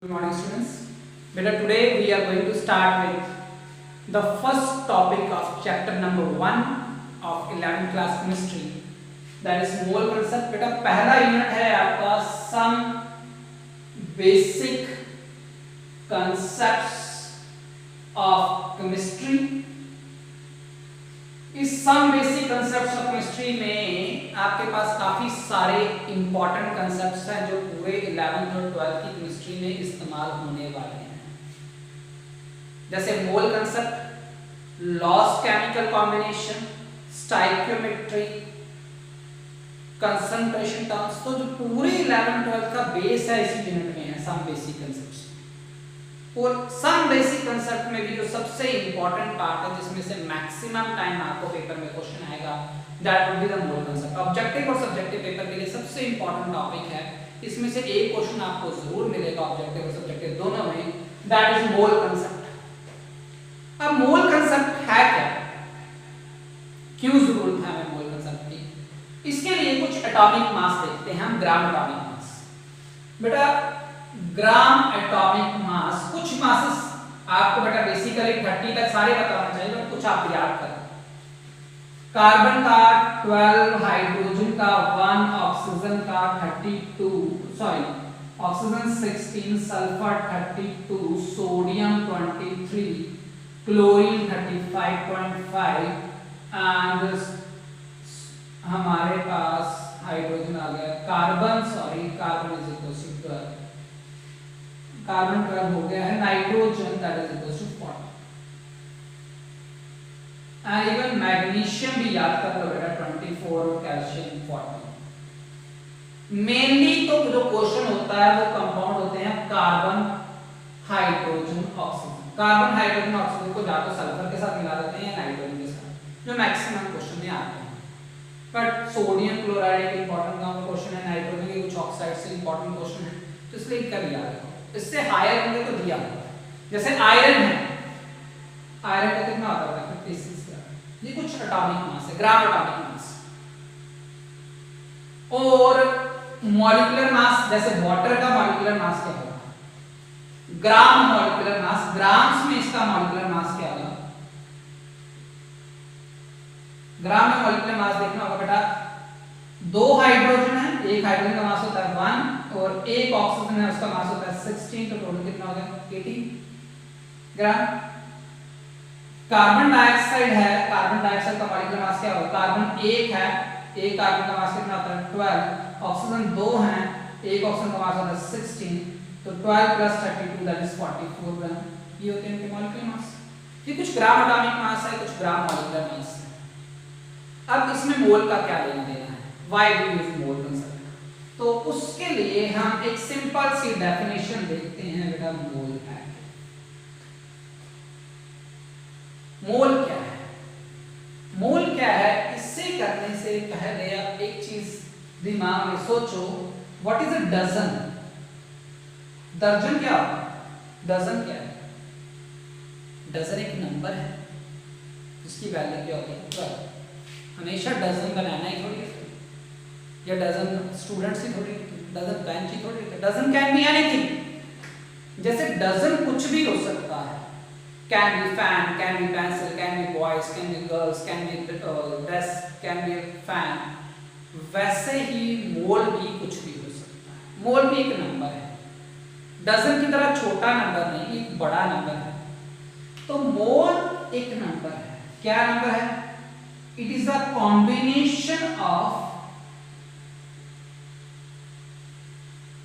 Good morning, students. Beta, today we are going to start with the first topic of chapter number 1 of 11th class chemistry, that is mole concept. बेटा पहला unit है आपका some basic concepts of chemistry. इस some basic concepts of chemistry में आपके पास काफी सारे important concepts हैं जो पूरे 11th और 12th की केमिस्ट्री में इस्तेमाल होने वाले हैं, जैसे मोल concept, loss chemical combination, stoichiometry, concentration terms. तो जो पूरे 11th 12th का बेस है इस यूनिट में है सम बेसिक कंसेप्ट्स। और सम बेसिक कंसेप्ट में भी जो सबसे इंपॉर्टेंट पार्ट है जिसमें से मैक्सिमम टाइम आपको पेपर में क्वेश्चन आएगा, that would be the mole concept. Objective और सब्जेक्टिव पेपर के लिए सबसे इंपॉर्टेंट टॉपिक है, इसमें से एक क्वेश्चन आपको जरूर मिलेगा ऑब्जेक्टिव और सब्जेक्टिव दोनों में, दैट इज मोल कंसेप्ट। अब मोल कंसेप्ट है क्या, क्यों जरूरत है हमें मोल कंसेप्ट की? इसके लिए कुछ एटॉमिक मास देखते हैं हम, ग्राम एटॉमिक मास। बेटा ग्राम एटॉमिक मास, कुछ मासेस आपको बेटा बेसिकली 30 तक सारे बताना चाहिए, बट कुछ आप याद करें। कार्बन का 12, हाइड्रोजन का 1, ऑक्सीजन का 32, oxygen 16, sulphur 32, sodium 23, chlorine 35.5 and हमारे पास हाइड्रोजन आ गया, carbon carbon is equal to 12, carbon 12 हो गया है, nitrogen that is equal to 40 and even magnesium भी याद कर लो बेटा 24 और कैल्शियम 40। मेनली तो जो क्वेश्चन होता है वो कंपाउंड होते हैं carbon, hydrogen, oxygen. Carbon, hydrogen, oxygen को या तो सल्फर के साथ मिला देते हैं या नाइट्रोजन के साथ, जो मैक्सिमम क्वेश्चन में आते हैं। बट सोडियम क्लोराइड एक इंपॉर्टेंट क्वेश्चन है, नाइट्रोजन के कुछ ऑक्साइड से इंपॉर्टेंट क्वेश्चन है, तो इसलिए इनका भी याद रखो। इससे हायर होंगे तो दिया होगा, जैसे आयरन है, आयरन का कितना होता है 56 ग्राम। ये कुछ एटॉमिक मास है, ग्राम एटॉमिक मास। और मॉलिक्यूलर मास, जैसे वाटर का मॉलिक्यूलर मास क्या होगा, ग्राम मॉलिक्यूलर मास, ग्राम्स में इसका मॉलिक्यूलर मास क्या होगा। ग्राम में मॉलिक्यूलर मास देखना होगा बेटा, 2 हाइड्रोजन है, एक हाइड्रोजन का मास होता है 1 और एक ऑक्सीजन है उसका मास होता है 16, तो टोटल कितना हो गया 18 ग्राम। कार्बन डाइऑक्साइड है, कार्बन डाइऑक्साइड का मॉलिक्यूलर मास क्या होगा, कार्बन 1 है, एक कार्बन का मास कितना होता है 12, ऑक्सीजन 2 है, एक ऑक्सीजन का मास होता है 16, तो 12 + 32 दैट इज 44 ग्राम। ये होते हैं इनके मॉलिक्यूलर मास। ये कुछ ग्राम एटॉमिक मास है, कुछ ग्राम मॉलिक्यूलर मास है। अब इसमें मोल का क्या लेना देना है, why do use mole concept, तो उसके लिए हम एक सिंपल सी डेफिनेशन देखते हैं बेटा, मोल है। मोल क्या है, मोल क्या है, इससे करने से पहले आप एक चीज दिमाग में सोचो, व्हाट इज अ डजन। दर्जन क्या होता है, डजन क्या है, डजन एक नंबर है जिसकी वैल्यू क्या होती है 12। हमेशा डजन बनाना ही थोड़ी है, या डजन स्टूडेंट्स ही थोड़ी, डजन बेंच ही थोड़ी, डजन कैन बी एनीथिंग। जैसे डजन कुछ भी हो सकता है, can be fan, can be pencil, can be boys, can be girls, can be desk, can be fan, वैसे ही मोल भी कुछ भी हो सकता है। मोल भी एक नंबर है, डजन की तरह छोटा नंबर नहीं, एक बड़ा नंबर है। तो मोल एक नंबर है, क्या नंबर है, it is a combination of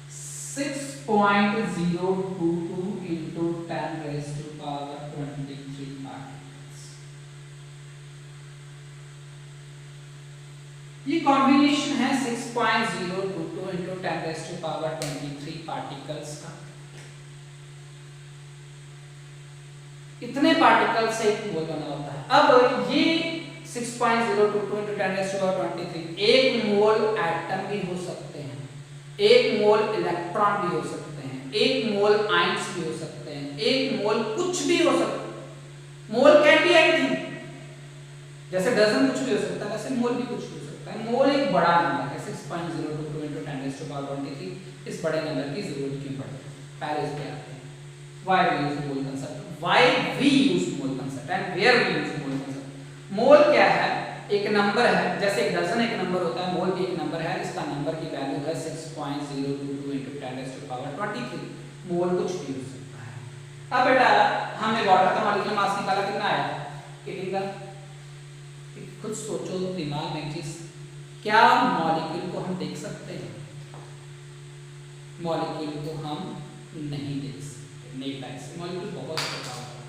6.022 into 10 raised to power 23 particles। ये कॉम्बिनेशन है 6.022 into 10 raised to power 23 particles का। इतने पार्टिकल से एक मोल बना होता है। अब ये 6.022 into 10 raised to power 23, एक मोल एटम भी हो सकते हैं, एक मोल इलेक्ट्रॉन भी हो सकते हैं, एक मोल आयंस भी हो सकते हैं, एक मोल कुछ भी हो सकता है। मोल कैन बी एनीथिंग, जैसे डजन कुछ भी हो सकता है वैसे मोल भी कुछ भी हो सकता है। मोल एक बड़ा नंबर है, 6.022 into 10 raised to power 23, इस बड़े नंबर की जरूरत क्यों पड़ती है। पहले इस पे आते हैं। Why we use mole concept? Why we use mole concept and where we use mole concept? मोल क्या है? एक नंबर है, जैसे एक डजन एक नंबर होता है, मोल भी एक नंबर है, इसका नंबर की वैल्यू है 6.022 × 10⁻23। मोल कुछ भी हो सकता है। अब बेटा हमने वाटर का मॉलिक्यूलर मास निकाला, कितना आया? 18 ग्राम। खुद सोचो दिमाग में चीज, क्या मॉलिक्यूल को हम देख सकते हैं? मॉलिक्यूल को हम नहीं देख सकते नेक्ड आई से। मॉलिक्यूल बहुत छोटा होता है,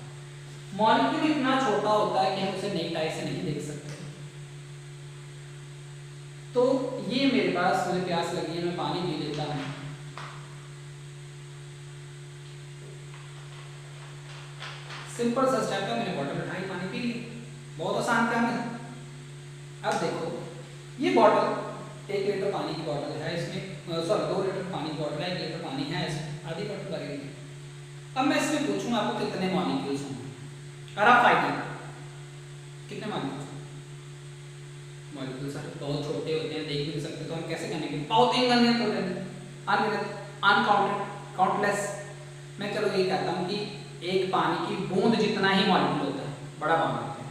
मॉलिक्यूल इतना छोटा होता है कि हम उसे नेक्ड आई से नहीं देख सकते। तो ये मेरे पास, मुझे प्यास लगी है, मैं पानी पी लेता हूं। सिंपल सा स्टेप है, मैंने बॉटल उठाई, पानी पी लिया, बहुत आसान काम है। अब देखो ये बॉटल 1 लीटर पानी की बॉटल है, इसमें 2 लीटर पानी की बॉटल है, 1 लीटर पानी है, इसमें आधी बॉटल भरी हुई है। अब मैं इसमें पूछूं आपको कितने मॉलिक्यूल्स होंगे, और आप फाइंड करो कितने मॉलिक्यूल्स। मॉलिक्यूल्स बहुत छोटे होते हैं, देख भी नहीं सकते, तो हम कैसे करेंगे? बहुत अनगिनत होते हैं, अनकाउंटेड, काउंटलेस। मैं चलो ये कहता हूँ कि एक पानी की बूंद जितना ही मॉलिक्यूल होता है, बड़ा पानी होता है।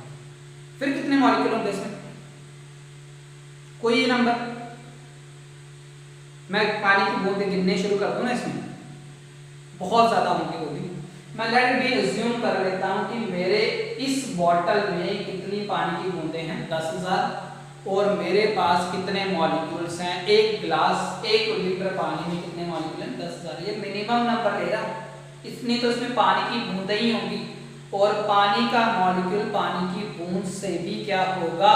फिर कितने मॉलिक्यूल होंगे इसमें? कोई नंबर, मैं पानी की बूंदें गिनने शुरू कर दूं ना, इसमें बहुत ज्यादा होंगे वो भी। मैं लेट बी अज्यूम कर लेता हूं कि मेरे इस बॉटल में कितनी पानी की बूंदें हैं? 10,000। और मेरे पास कितने मॉलिक्यूल्स हैं? एक गिलास 1 लीटर पानी में कितने मॉलिक्यूल हैं? 10,000। ये मिनिमम नंबर ले रहा, इतनी तो इसमें पानी की बूंदें ही होंगी। और पानी का मॉलिक्यूल पानी की बूंद से भी क्या होगा?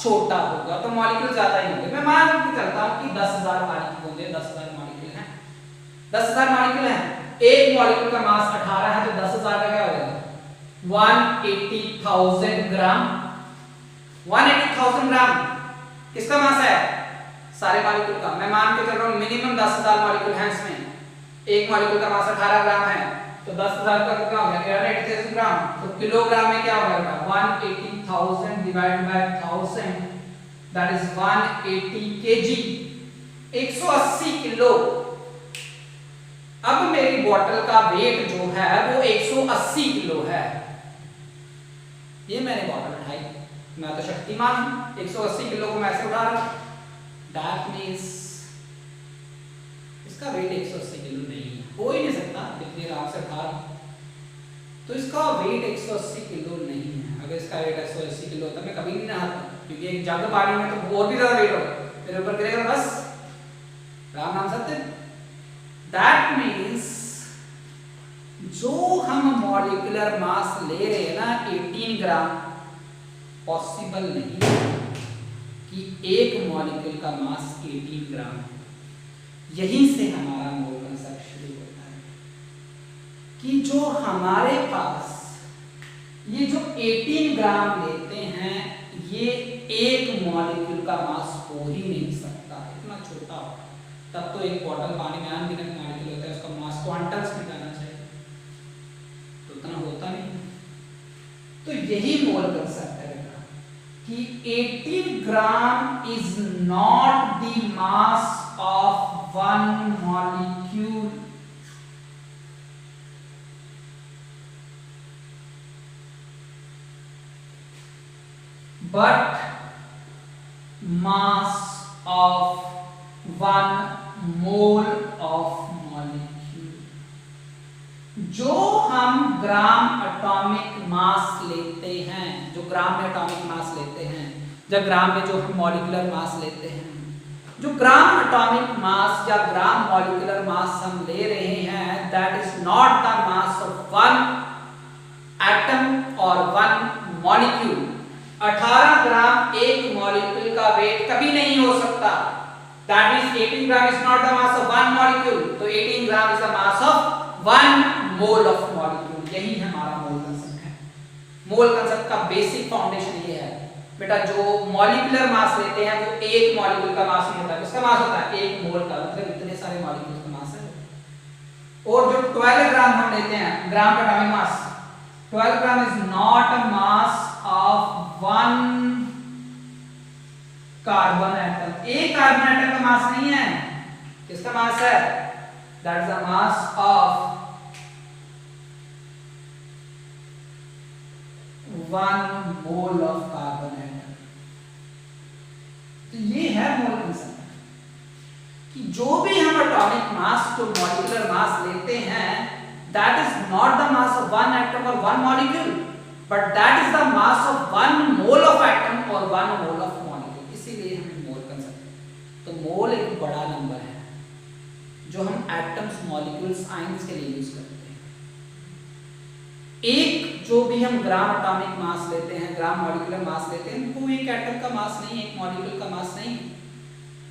छोटा होगा, तो मॉलिक्यूल ज्यादा ही होंगे। मैं मान के चलता हूं कि 10,000 पानी की बूंदें, 10,000 मॉलिक्यूल हैं, 10,000 मॉलिक्यूल हैं। एक मॉलिक्यूल का मास 18 है, तो 10,000 का क्या हो जाएगा? 180,000 ग्राम। 180,000 ग्राम किसका मास है? सारे मॉलिक्यूल का। मैं मान के चल रहा हूं मिनिमम 10,000 मॉलिक्यूल हैं इसमें, एक मॉलिक्यूल का मास 18 ग्राम है, तो 10,000 का कितना हो गया? 180,000 ग्राम। तो किलोग्राम में क्या हो जाएगा? 180,000 divide by 1000, that is 180 KG, 180 kilo. अब मेरी बोतल का वेट जो है वो 180 किलो है। ये मैंने बोतल उठाई, मैं तो शक्तिमान हूं, 180 किलो को मैं ऐसे उठा रहा हूं, दैट मींस इसका वेट 180 किलो नहीं है, हो ही नहीं सकता, इतनी आराम से उठा रहा हूं। तो इसका वेट 180 किलो नहीं है। अगर इसका वेट 180 किलो होता मैं कभी नहीं नहाता, क्योंकि एक जग पानी में तो और भी ज्यादा वेट होगा, मेरे ऊपर गिरेगा बस, राम नाम सत्य। दैट मींस जो हम मॉलिक्यूलर मास ले रहे हैं ना 18 ग्राम, पॉसिबल नहीं कि एक मॉलिक्यूल का मास 18 ग्राम है। यहीं से हमारा मोल कंसेप्ट शुरू होता है कि जो हमारे पास ये जो 18 ग्राम लेते हैं, ये एक मॉलिक्यूल का मास हो ही नहीं सकता, इतना छोटा होता। तब तो एक बॉटल पानी में अनगिनत मॉलिक्यूल होता है, उसका मास क्वांटम्स में जाना चाहिए, तो उतना होता नहीं। तो यही मोल कंसेप्ट है कि 18 gram is not the mass of one molecule, but mass of 1 mole of molecule। जो हम ग्राम एटॉमिक मास लेते हैं, जो ग्राम में एटॉमिक मास लेते हैं, जब ग्राम में जो हम मॉलिक्यूलर मास लेते हैं, जो ग्राम एटॉमिक मास या ग्राम मॉलिक्यूलर मास हम ले रहे हैं, that is not the mass of one atom और वन मॉलिक्यूल। 18 ग्राम एक मॉलिक्यूल का वेट कभी नहीं हो सकता, that means 18 gram is not the mass of one molecule, तो 18 gram is the mass of 1 mole of molecule. यही हमारा मोल कंसेप्ट है। मोल कंसेप्ट का बेसिक फाउंडेशन ये है बेटा, जो मॉलिक्यूलर मास लेते हैं वो एक मॉलिक्यूल का मास नहीं होता, किसका मास होता है? एक मोल का, मतलब इतने सारे मॉलिक्यूल का मास है। और जो 12 ग्राम हम लेते हैं, ग्राम का atomic mass, 12 gram is not a mass of 1 carbon atom. एक कार्बन एटम का मास नहीं है, किसका मास है? That is the mass of 1 mole of carbon atom. तो ये है मोल कंसेप्ट कि जो भी हम एटॉमिक मास जो मॉलिक्यूलर मास लेते हैं that is not the mass of 1 atom और 1 molecule but that is the mass of 1 mole of atom और 1 मोल ऑफ मॉलिक्यूल। इसीलिए हमें मोल कंसेप्ट। तो मोल एक बड़ा नंबर है जो हम एटम्स मॉलिक्यूल्स आयंस के लिए यूज करते हैं। एक जो भी हम ग्राम एटॉमिक मास लेते हैं, ग्राम मॉलिक्यूलर मास लेते हैं, वो एक एटम का मास नहीं है, एक मॉलिक्यूल का मास नहीं है,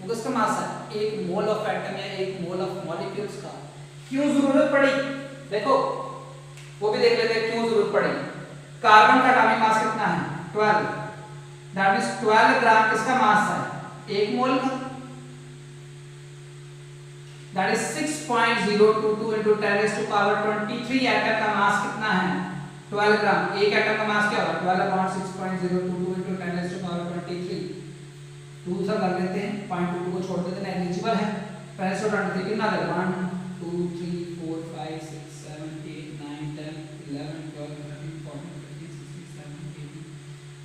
वो किसका मास है? एक मोल ऑफ एटम या एक मोल ऑफ मॉलिक्यूल्स का। क्यों जरूरत पड़ी? देखो वो भी देख लेते हैं क्यों जरूरत पड़ी। कार्बन का एटॉमिक मास कितना है? 12। दैट मींस 12 ग्राम किसका मास है? एक मोल का। दैट इज 6.022 into 10⁻23 एटम का मास कितना है? 12 ग्राम। एक एटम का मास क्या होगा? 12/6.022 into 10⁻23। दूसरा कर लेते हैं, 0.22 को छोड़ देते हैं, नेग्लिजिबल है। 10⁻23 कितना है? 1 2 3 4 5 6 7 8 9 10 11 12 13 14 15 16 17 18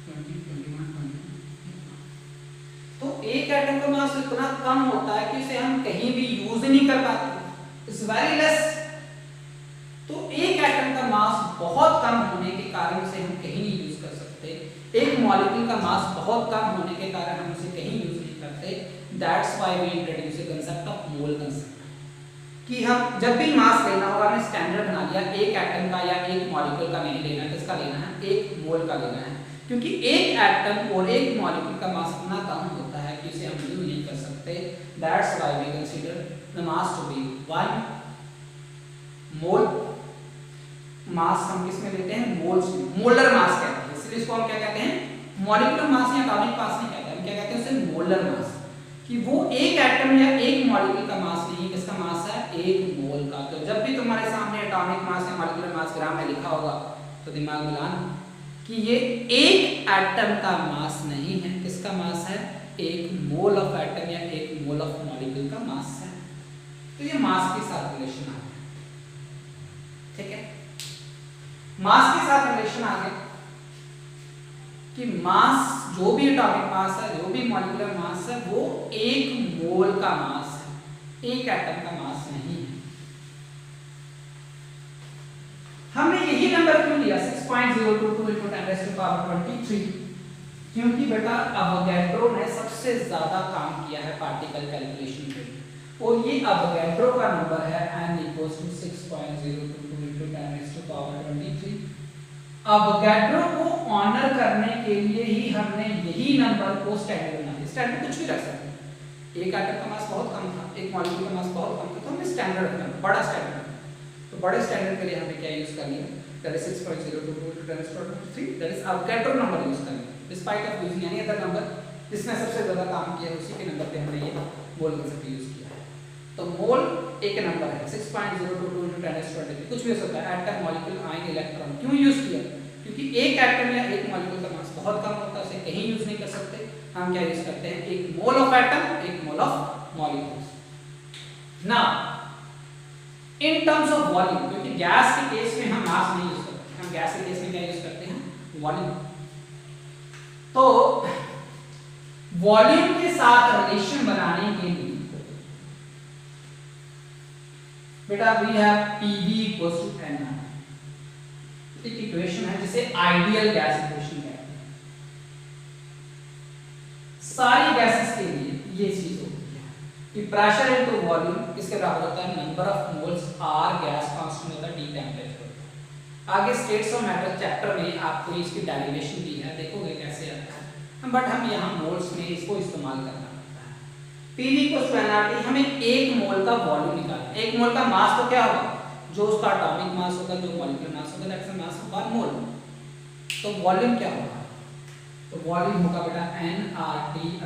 20 21 22। तो एक एटम का मास इतना कम होता है कि उसे हम कहीं भी यूज ही नहीं कर पाते। It's very less. तो एक एटम का मास बहुत कम होने के कारण से हम कहीं नहीं यूज कर सकते। एक मॉलिक्यूल का मास बहुत कम होने के कारण हम उसे कहीं यूज नहीं करते। That's why we introduce the concept of mole concept कि हम जब भी मास लेना होगा, हमने स्टैंडर्ड बना लिया, एक एटम का या एक मॉलिक्यूल का नहीं लेना है। किसका लेना है? एक मोल का लेना है। क्योंकि एक एटम और एक मॉलिक्यूल का मास इतना कम होता है कि उसे हम यूज नहीं कर सकते। That's why we consider the mass to be 1 mole. Mass हम किस में लेते हैं? मोल्स में। मोलर मास कहते हैं। इसलिए इसको हम क्या कहते हैं? मॉलिक्यूलर मास या एटॉमिक मास नहीं कहते, हम क्या कहते हैं उसे? Molar mass. कि वो एक एटम या एक मॉलिक्यूल का मास नहीं है। किसका मास है? एक मोल का। तो जब भी तुम्हारे सामने एटॉमिक मास या मॉलिक्यूलर मास ग्राम में लिखा होगा तो दिमाग में लाना कि ये एक एटम का मास नहीं है। किसका मास है? एक मोल ऑफ एटम या एक मोल ऑफ मॉलिक्यूल का मास है। तो ये मास के साथ रिलेशन आ गया। ठीक है, मास के साथ रिलेशन आ गया कि मास जो भी एटॉमिक मास है, जो भी मॉलिक्यूलर मास है, वो एक मोल का मास है, एक एटम का मास नहीं है। हमने यही नंबर क्यों लिया 6.022 into 10⁻23? क्योंकि बेटा अवोगैड्रो ने सबसे ज्यादा काम किया है पार्टिकल कैलकुलेशन पे, और ये अवोगैड्रो का नंबर है n = 6.022 into 10⁻23। अवोगैड्रो को ऑनर करने के लिए ही हमने यही नंबर को स्टैंडर्ड बना दिया। स्टैंडर्ड कुछ भी रख सकते हैं। एक एटम का मास बहुत कम था, एक मॉलिक्यूल का मास बहुत कम था, तो हमने स्टैंडर्ड रखा, बड़ा स्टैंडर्ड। तो बड़े स्टैंडर्ड के लिए हमने क्या यूज कर लिया? That is 6.022 into 10⁻23, that is Avogadro number use कर लिया, despite of using any other number. जिसने सबसे ज्यादा काम किया है उसी के नंबर पे हमने ये मोल कंसेप्ट यूज किया है। तो मोल एक नंबर है 6.022 into 10⁻23। कुछ भी हो सकता है, एटम, मॉलिक्यूल, आयन, इलेक्ट्रॉन। क्यों यूज किया? क्योंकि एक एटम या एक मॉलिक्यूल का मास बहुत कम होता है, उसे कहीं यूज नहीं कर सकते। हम क्या यूज करते हैं? एक मोल ऑफ एटम, एक mole of molecules. Now in terms of volume, क्योंकि गैस के केस में हम मास नहीं यूज करते, हम गैस के केस में क्या यूज करते हैं? वॉल्यूम। तो वॉल्यूम के साथ रिलेशन बनाने के लिए बेटा वी हैव PV = NR। एक इक्वेशन है जिसे आइडियल गैस इक्वेशन कहते हैं। सारी गैसेस के लिए ये चीज होती है कि प्रेशर इनटू वॉल्यूम किसके बराबर होता है? Number of moles R gas constant होता है, डी टेंपरेचर होता है। आगे स्टेट्स ऑफ मैटर चैप्टर में आपको इसकी डेरिवेशन दी है, देखोगे कैसे आता है, बट हम यहाँ मोल्स में इसको इस्तेमाल करना पड़ता है। PV = NRT। हमें एक मोल का वॉल्यूम निकालना है। एक मोल का मास तो क्या होगा? जो उसका एटॉमिक मास होगा, जो मॉलिक्यूलर मास होगा, दैट्स द मास ऑफ 1 मोल। तो वॉल्यूम क्या होगा? तो वॉल्यूम होगा बेटा nRT/P।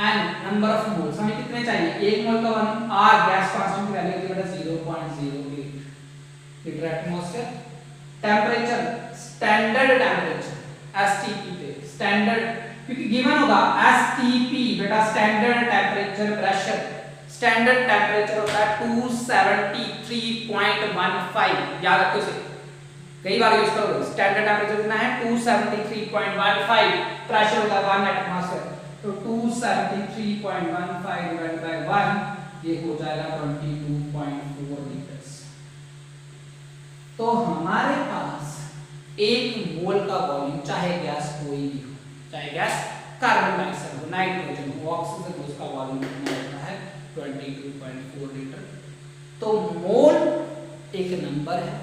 n number of moles, हमें कितने चाहिए? एक मोल का वॉल्यूम। r गैस कांस्टेंट की वैल्यू होती है बेटा 0.08 litre atmosphere. Temperature, standard temperature STP पे, स्टैंडर्ड, क्योंकि गिवन होगा STP बेटा standard temperature pressure standard temperature होता है 273.15, याद रखो इसे, कई बार यूज करोगे। स्टैंडर्ड टेम्परेचर कितना है 273.15, प्रेशर होता है 1 एटमॉस्फेयर, तो 273.15 डिवाइड बाय 1, ये हो जाएगा 22.4 लीटर्स। तो हमारे पास 1 मोल का वॉल्यूम, चाहे गैस कोई भी हो, चाहे गैस कार्बन डाइऑक्साइड हो, नाइट्रोजन हो, ऑक्सीजन हो, उसका वॉल्यूम कितना होता है 22.4 लीटर। तो मोल एक नंबर है,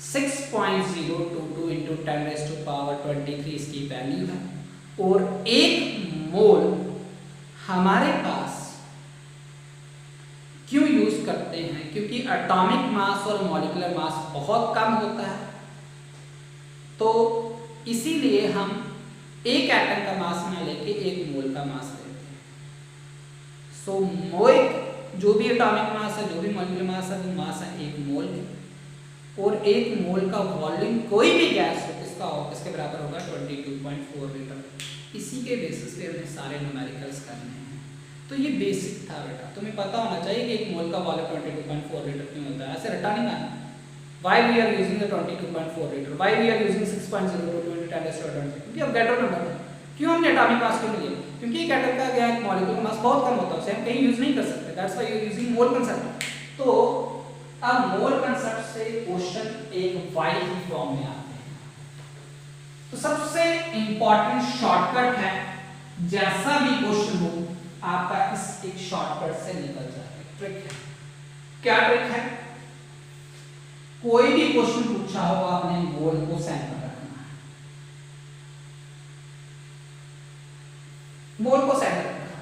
6.022 into 10⁻23 इसकी वैल्यू है, और 1 मोल हमारे पास क्यों यूज करते हैं, क्योंकि एटॉमिक मास और मॉलिक्यूलर मास बहुत कम होता है, तो इसीलिए हम एक एटम का मास ना लेके 1 मोल का मास लेते हैं। सो मोल, जो भी एटॉमिक मास है, जो भी मॉलिक्यूलर मास है, वो मास है 1 मोल की, और 1 मोल का वॉल्यूम कोई भी गैस हो किसका हो, किसके बराबर होगा 22.4 लीटर। इसी के बेसिस पे हमने सारे न्यूमेरिकल्स करने हैं। तो ये बेसिक था बेटा, तुम्हें पता होना चाहिए कि 1 मोल का वॉल्यूम 22.4 लीटर क्यों होता है, ऐसे रटा नहीं मारना। Why we are using the 22.4 liter? Why we are using 6.022 into 10⁻23? क्योंकि अब गैटर नंबर है। क्यों हमने एटॉमिक मास क्यों लिए? क्योंकि एक एटम का क्या है, मॉलिक्यूलर मास बहुत कम होता है, उसे हम कहीं यूज नहीं कर सकते। That's why you are using mole concept. तो अब मोल कंसेप्ट से क्वेश्चन एक वाई की फॉर्म में आते हैं। तो सबसे इंपॉर्टेंट शॉर्टकट है, जैसा भी क्वेश्चन हो आपका इस एक शॉर्टकट से निकल जाए। ट्रिक है, क्या ट्रिक है? कोई भी क्वेश्चन पूछा हो आपने मोल को सेंटर रखना है, मोल को सेंटर रखना।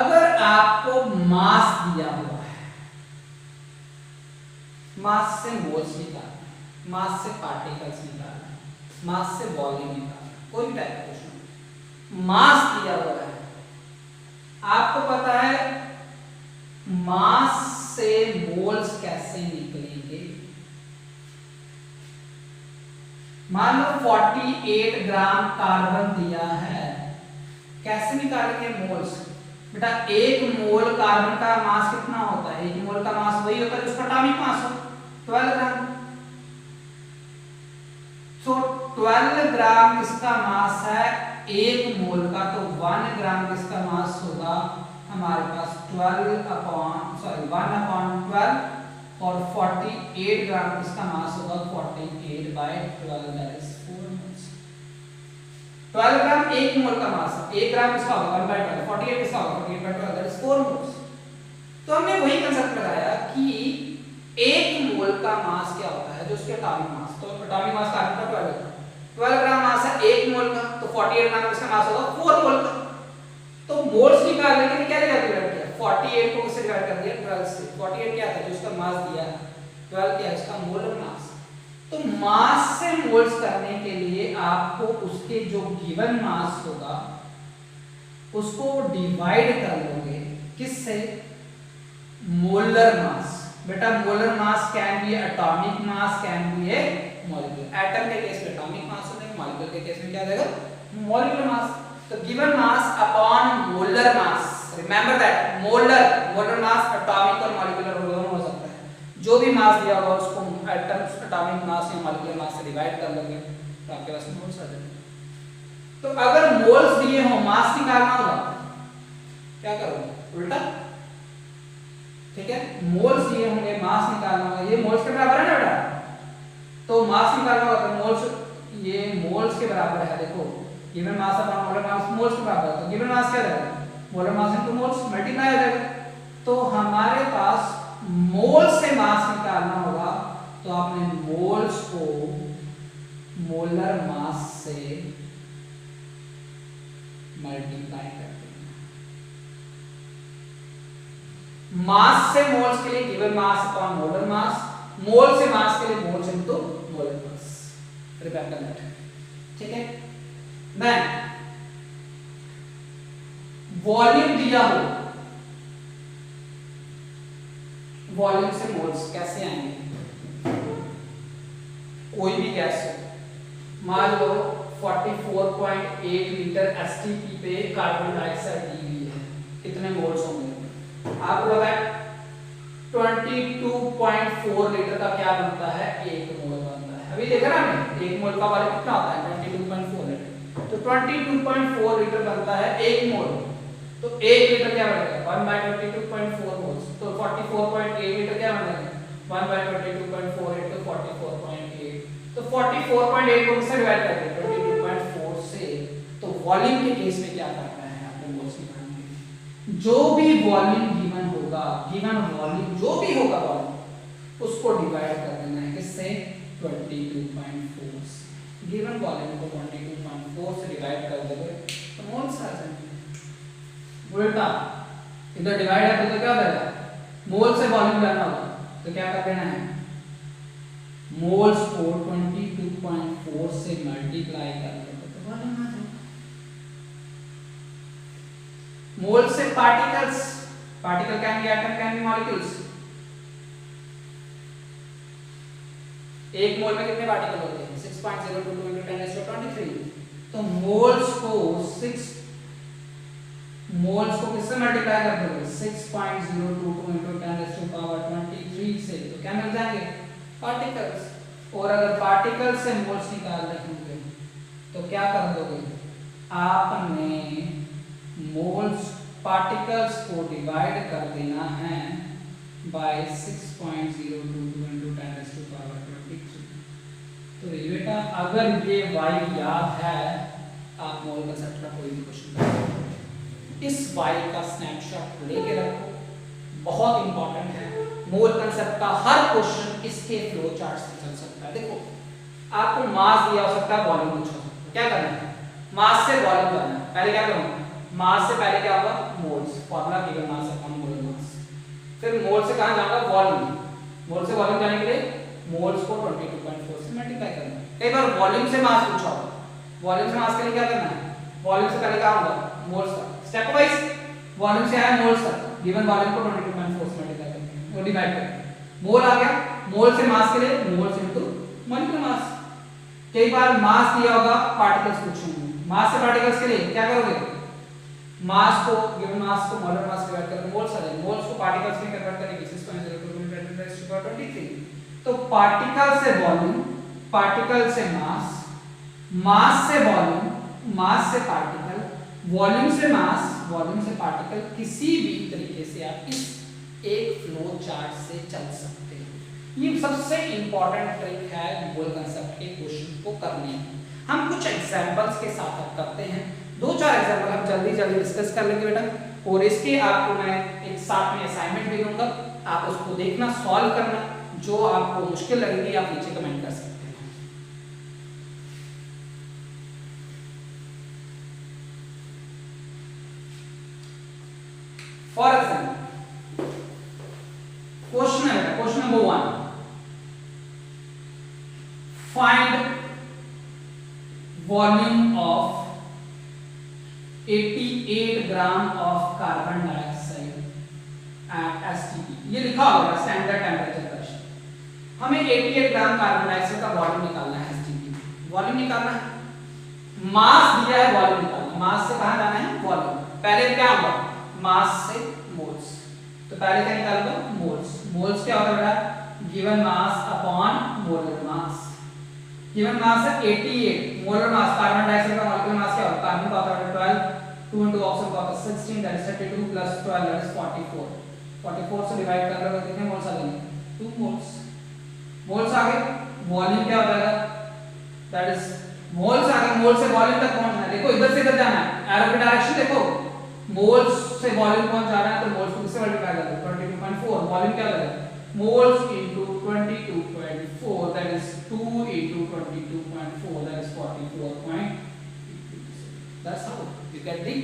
अगर आपको मास दिया हुआ है, मास से मोल्स निकालना, मास से पार्टिकल्स निकालना, मास से वॉल्यूम निकालना, कोई भी टाइप का क्वेश्चन, मास दिया हुआ है, आपको पता है मास से मोल्स कैसे निकलेंगे। मान लो 48 ग्राम कार्बन दिया है, कैसे निकालेंगे मोल्स? बेटा 1 मोल कार्बन का मास कितना होता है? 1 मोल का मास वही होता है जिसका एटॉमिक मास हो 12 ग्राम। तो 12 ग्राम किसका मास है? 1 मोल का, तो 1 ग्राम किसका मास होगा हमारे पास 1/12, और 48 ग्राम किसका मास होगा 48/12, दैट इज 4 मोल्स। 12 ग्राम 1 मोल का मास है, 1 ग्राम किसका होगा 1/12, 48 किसका होगा 48/12, दैट इज 4 मोल्स। तो हमने वही कंसेप्ट लगाया कि 1 मोल का मास क्या होता है, जो उसके एटॉमिक मास, तो एटॉमिक मास कार्बन का 12 ग्राम मास है 1 मोल का, तो 48 ग्राम किसका मास होगा 4 मोल का। तो मोल्स निकालने के लिए क्या डिवाइड किया, 48 को किससे डिवाइड कर दिया 12 से। 48 क्या था, जो उसका मास दिया है, 12 क्या है इसका मोलर मास। तो मास से मोल्स करने के लिए आपको उसके जो गिवन मास होगा उसको डिवाइड कर लोगे किससे, मोलर मास। बेटा molar mass can be atomic mass, can be A molecular. Atom के केस में एटॉमिक मास होता है, मॉलिक्यूल के केस में क्या देगा मॉलिक्यूलर मास। तो given mass upon molar mass, remember that molar mass atomic और मॉलिक्यूलर दोनों हो सकता है। जो भी मास दिया होगा उसको एटॉमिक मास या मॉलिक्यूलर मास से डिवाइड कर लोगे तो आपके पास मोल्स आ जाएंगे। तो अगर मोल्स दिए हो, मास निकालना होगा, क्या करोगे उल्टा, ठीक है। मोल्स दिए होंगे, मास निकालना होगा, ये मोल्स के बराबर है ना बेटा, तो मास निकालना होगा तो मोल्स, ये मोल्स के बराबर है। देखो गिवन मास अपॉन मोलर मास मोल्स के बराबर है, तो गिवन मास क्या रहेगा molar mass into moles multiply हो जाएगा। तो हमारे पास मोल से मास निकालना होगा, तो आपने मोल्स को मोलर मास से मल्टीप्लाई कर देना। मास से मोल्स के लिए given mass upon molar mass, mole से मास के लिए moles into molar mass, remember that, ठीक है। देन वॉल्यूम दिया हो, वॉल्यूम से मोल्स कैसे आएंगे, कोई भी गैस हो, मान लो 44.8 लीटर एसटीपी पे कार्बन डाइऑक्साइड दी हुई है, कितना कितने मोल्स होंगे। आपको पता है 22.4 लीटर का क्या बनता है, 1 मोल बनता है। अभी देखा ना हमने 1 मोल का वॉल्यूम कितना होता है 22.4 लीटर, तो 22.4 लीटर बनता है 1 मोल, तो 1 लीटर क्या बनेगा 1/22.4 मोल्स, तो 44.8 लीटर क्या बनेगा 1/22.48 तो 44.8, तो 44.8 को किससे डिवाइड करते हैं 22.4 से। तो वॉल्यूम के केस में क्या करना है आपको मोल्स निकालने के लिए, जो भी वॉल्यूम गिवन होगा, गिवन वॉल्यूम जो भी होगा वॉल्यूम उसको डिवाइड कर देना है किससे 22.4 से। गिवन वॉल्यूम को 22.4 से डिवाइड कर दोगे तो मोल्स आ जाएंगे। उल्टा इधर डिवाइड है तो क्या हो जाएगा, मोल से वॉल्यूम करना होगा तो क्या कर देना है मोल्स को 22.4 से मल्टीप्लाई कर दो तो वॉल्यूम आ जाएगा। मोल से particles, particle can be atom can be molecules. एक मोल में कितने पार्टिकल होते हैं 6.022 into 10⁻23, तो मोल्स को 6 मोल्स को किससे मल्टीप्लाई कर दोगे 6.022 into 10⁻23 से, तो क्या मिल जाएंगे पार्टिकल्स। और अगर पार्टिकल से मोल्स निकाल रहे होंगे तो क्या कर दोगे, आपने मोल्स पार्टिकल्स को डिवाइड कर देना है बाय 6.022 into 10⁻23। तो बेटा अगर ये y याद है आप मोल कंसेप्ट का कोई भी क्वेश्चन करो, इस y का स्नैपशॉट लेके रखो, बहुत इंपॉर्टेंट है। मोल कंसेप्ट का हर क्वेश्चन इसके फ्लो चार्ट से चल सकता है। देखो आपको मास दिया हो सकता है, वॉल्यूम पूछा हो सकता है, क्या करना है मास से वॉल्यूम करना है। पहले क्या करूंगा मास से पहले क्या होगा moles, formula given mass upon mole mass, फिर मोल से कहां जाऊंगा वॉल्यूम, मोल से वॉल्यूम जाने के लिए मोल्स को 22.4 से मल्टीप्लाई करना है। कई बार वॉल्यूम से मास पूछा होगा, वॉल्यूम से मास के लिए क्या करना है वॉल्यूम से पहले क्या होगा मोल्स तक, स्टेप वाइज वॉल्यूम से आया मोल्स तक, गिवन वॉल्यूम को 22.4 से मल्टीप्लाई करते हैं और डिवाइड करते हैं। मोल आ गया, मोल से मास के लिए मोल्स इनटू मॉलिक्यूलर मास। कई बार मास दिया होगा पार्टिकल्स पूछेंगे, मास से पार्टिकल्स के लिए क्या करोगे मास को गिवन मास को मोलर मास डिवाइड करके मोल्स आ जाएंगे, मोल्स को पार्टिकल्स में कन्वर्ट करेंगे 6.022 तो पार्टिकल से वॉल्यूम, पार्टिकल से मास, मास से वॉल्यूम, मास से पार्टिकल, वॉल्यूम से मास, वॉल्यूम से पार्टिकल, किसी भी तरीके से आप इस एक फ्लो चार्ट से चल सकते हैं। ये सबसे इंपॉर्टेंट ट्रिक है मोल कंसेप्ट के क्वेश्चन को करने में। हम कुछ एग्जांपल्स के साथ अब करते हैं, 2-4 एग्जांपल हम जल्दी जल्दी डिस्कस कर लेंगे बेटा, और इसके आपको मैं एक साथ में असाइनमेंट भी दूंगा, आप उसको देखना सॉल्व करना, जो आपको मुश्किल लगेगी आप नीचे कमेंट कर सकते हैं। फॉर एग्जाम्पल क्वेश्चन है question number 1, find volume of 88 gram of carbon dioxide eight STP। ये लिखा होगा स्टैंडर्ड टेम्परेचर प्रेशर। हमें 88 ग्राम कार्बन डाइऑक्साइड का वॉल्यूम निकालना है STP, वॉल्यूम निकालना है, मास दिया है वॉल्यूम निकालना, मास से कहां जाना है वॉल्यूम। पहले क्या होगा मास से मोल्स, तो पहले क्या निकालूंगा मोल्स, मोल्स क्या होगा बेटा गिवन मास अपॉन मोलर मास। गिवन मास है 88, मोलर मास कार्बन डाइऑक्साइड का मॉलिक्यूलर मास क्या होगा कार्बन का होता है 12, 2 into ऑक्सीजन का होता है 16, that is 32 plus 12 that is 44। 44 से डिवाइड कर लो कितने मोल्स आ जाएंगे 2 मोल्स। मोल्स आ गए, वॉल्यूम क्या हो जाएगा दैट इज मोल्स आ गए, मोल से वॉल्यूम तक पहुंचना है। देखो इधर से इधर जाना है, एरो की डायरेक्शन देखो, मोल्स से वॉल्यूम पहुंच जा रहा है तो मोल्स को किससे मल्टीप्लाई कर दो 22.4, वॉल्यूम क्या हो जाएगा moles into 22.4 that is 2 into 22.4 that is 44.8. That's how you get the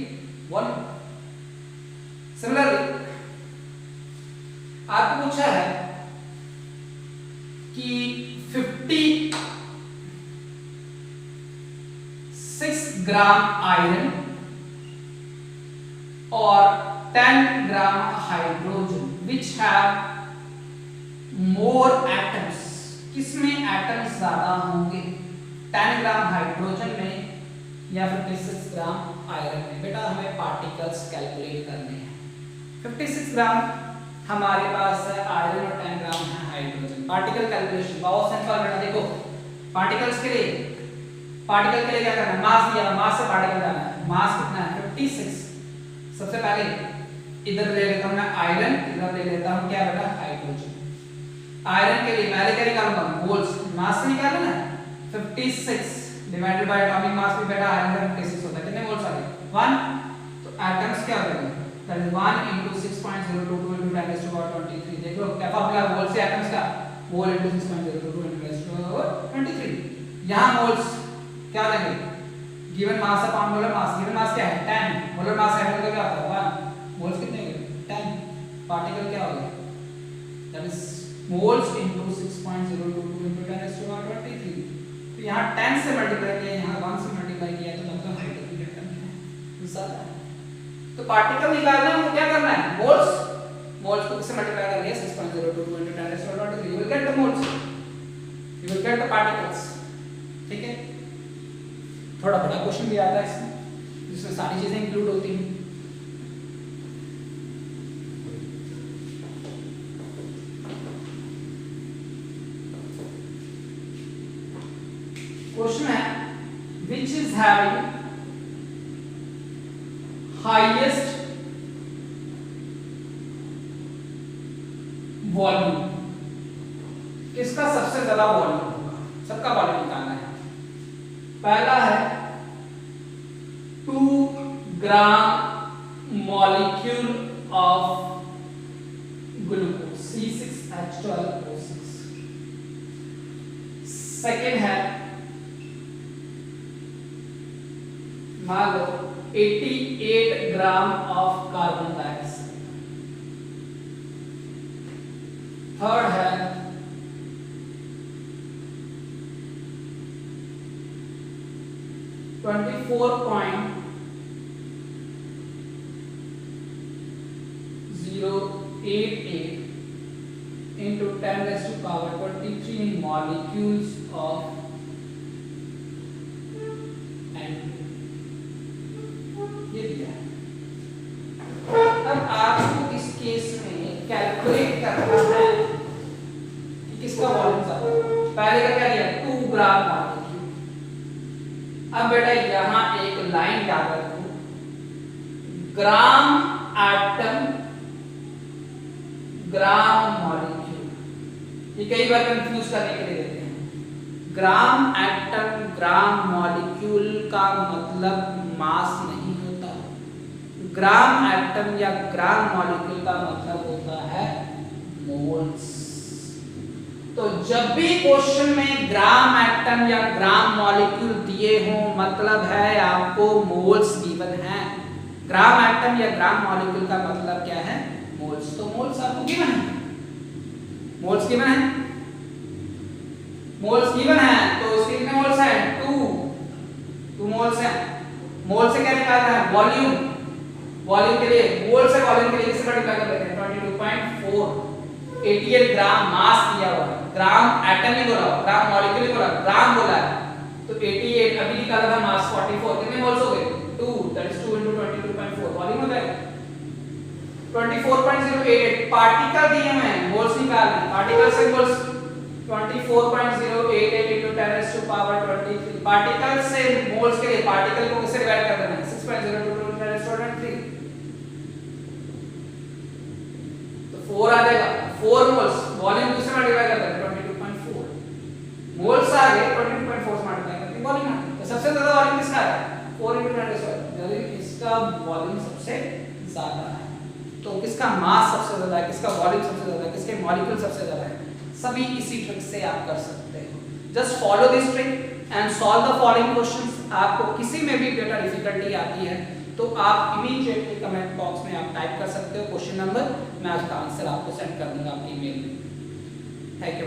volume. Similarly, आपको पूछा है कि 56 ग्राम आयरन और 10 gram hydrogen which have more atoms, किसमें एटम्स ज्यादा होंगे 10 ग्राम हाइड्रोजन में या 56 ग्राम आयरन में। बेटा हमें पार्टिकल्स कैलकुलेट करने हैं, 56 ग्राम हमारे पास है आयरन और 10 ग्राम है हाइड्रोजन। पार्टिकल कैलकुलेशन बहुत सिंपल बेटा, देखो पार्टिकल्स के लिए क्या करना है, मास दिया, मास से पार्टिकल जाना है। मास कितना है 56। सबसे पहले इधर ले लेता हूं मैं आयरन, इधर ले लेता हूं क्या बेटा हाइड्रोजन। आयरन के लिए पहले क्या निकालूंगा मोल्स, मास से निकालना है 56 डिवाइडेड बाय एटॉमिक मास भी बेटा आयरन का 56 होता है, कितने मोल्स आ गए 1। तो एटम्स क्या हो जाएंगे, that is 1 into 6.022 into 10 raised to power 23। देख लो क्या फॉर्मूला मोल से एटम्स का, मोल into 6.022 into 10 raised to power 23। यहां मोल्स क्या हो जाएंगे, गिवन मास अपॉन मोलर मास। गिवन मास क्या है 10, मोलर मास है मतलब क्या होता है 1। मोल्स कितने हो गए 10, पार्टिकल क्या हो गया that is moles into 6.022 into 10 raised to power 23। तो यहां 10 से मल्टीप्लाई किया, यहां 1 से मल्टीप्लाई किया, तो मतलब हाइड्रोजन का टर्म है ज्यादा। तो पार्टिकल निकालना है, क्या करना है मोल्स, मोल्स को किससे मल्टीप्लाई कर दिया 6.022 into 10 raised to power 23, you will get the moles, you will get the particles। ठीक है, थोड़ा बड़ा क्वेश्चन भी आता है इसमें जिसमें सारी चीजें इंक्लूड होती हैं। क्वेश्चन है which is having highest volume, किसका सबसे ज्यादा वॉल्यूम होगा, सबका वॉल्यूम निकालना है। पहला है 2 gram molecule of glucose C6H12O6। Second है मान लो 88 gram of carbon dioxide. Third है 24.088 into 10 raised to power 23 molecules of N2। ये दिया है। अब आपको इस केस में कैलकुलेट करना है कि किसका वॉल्यूम ज्यादा है। पहले का क्या दिया 2 ग्राम मॉलिक्यूल। अब बेटा यहां एक लाइन याद रखो, ग्राम एटम ग्राम मॉलिक्यूल, ये कई बार कंफ्यूज करने के लिए देते हैं। ग्राम एटम ग्राम मॉलिक्यूल का मतलब मास नहीं होता, ग्राम एटम या ग्राम मॉलिक्यूल का मतलब होता है मोल्स। तो जब भी क्वेश्चन में ग्राम एटम या ग्राम मॉलिक्यूल दिए हों मतलब है आपको मोल्स गिवन है। ग्राम एटम या ग्राम मॉलिक्यूल का मतलब क्या है मोल्स। तो मोल्स आपको गिवन है, मोल्स गिवन है, मोल्स गिवन है। तो इसके कितने मोल्स हैं 2 मोल्स हैं। मोल से क्या निकालना है वॉल्यूम, वॉल्यूम के लिए मोल से वॉल्यूम के लिए किससे मल्टीप्लाई कर लेते हैं 22.4। 88 ग्राम मास दिया हुआ है, ग्राम एटम नहीं बोला, ग्राम मॉलिक्यूल नहीं बोला, ग्राम बोला है। तो 88 अभी निकाला था मास 44, कितने मोल्स हो गए 2, दैट इज 2 into 22.4 वॉल्यूम हो जाएगा 24.088। पार्टिकल दिए हुए हैं, मोल्स निकालना है, पार्टिकल से moles 24.088 into 10 raised to power 23। Particle से मोल्स के लिए पार्टिकल को किससे डिवाइड कर देना है 6.022 into 10 raised to 23। तो 4 आ जाएगा, 4 मोल्स। वॉल्यूम किससे मल्टीप्लाई कर देना 22.4 मोल्स आ गए, 22.4 से मल्टीप्लाई करके वॉल्यूम आ गया। तो सबसे ज्यादा वॉल्यूम किसका है 4 into 10 raised to 12, इसका वॉल्यूम सबसे ज्यादा है। तो किसका मास सबसे ज्यादा है, किसका वॉल्यूम सबसे ज्यादा है, किसके मॉलिक्यूल सबसे ज्यादा है, सभी इसी ट्रिक से आप कर सकते हो। Just follow this trick and solve the following questions. आपको किसी में भी बेटा डिफिकल्टी आती है तो आप इमीडिएटली कमेंट बॉक्स में आप टाइप कर सकते हो क्वेश्चन नंबर, मैं उसका आंसर आपको सेंड कर दूंगा आपकी ईमेल में। Thank you.